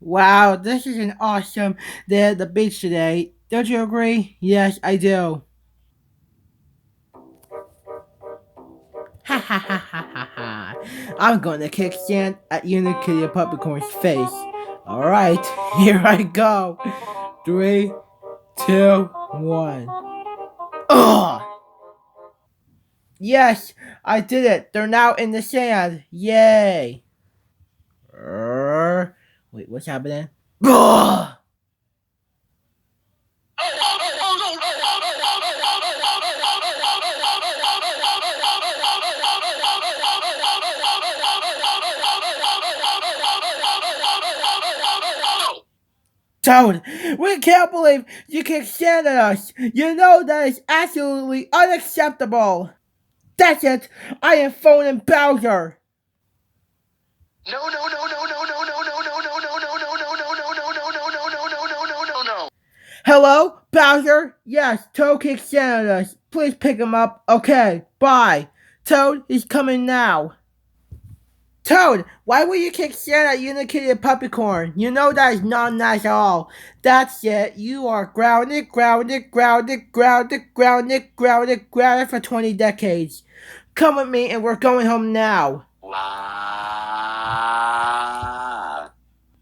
Wow, this is an awesome day at the beach today. Don't you agree? Yes, I do. Ha ha ha ha ha ha. I'm gonna kick sand at Unikitty and Puppycorn's face. Alright, here I go. Three, two, one. Ugh! Yes, I did it. They're now in the sand. Yay! Wait, what's happening? Ugh! Toad, we can't believe you kicked sand at us. You know that is absolutely unacceptable. That's it. I am phoning Bowser. Hello, Bowser? Yes, Toad kicked sand at us. Please pick him up. Okay, bye. Toad, he's coming now. Toad, why would you kick sand at Unikitty and Puppycorn? You know that is not nice at all. That's it. You are grounded, grounded, grounded, grounded, grounded, grounded, grounded for 20 decades. Come with me and we're going home now. Wow.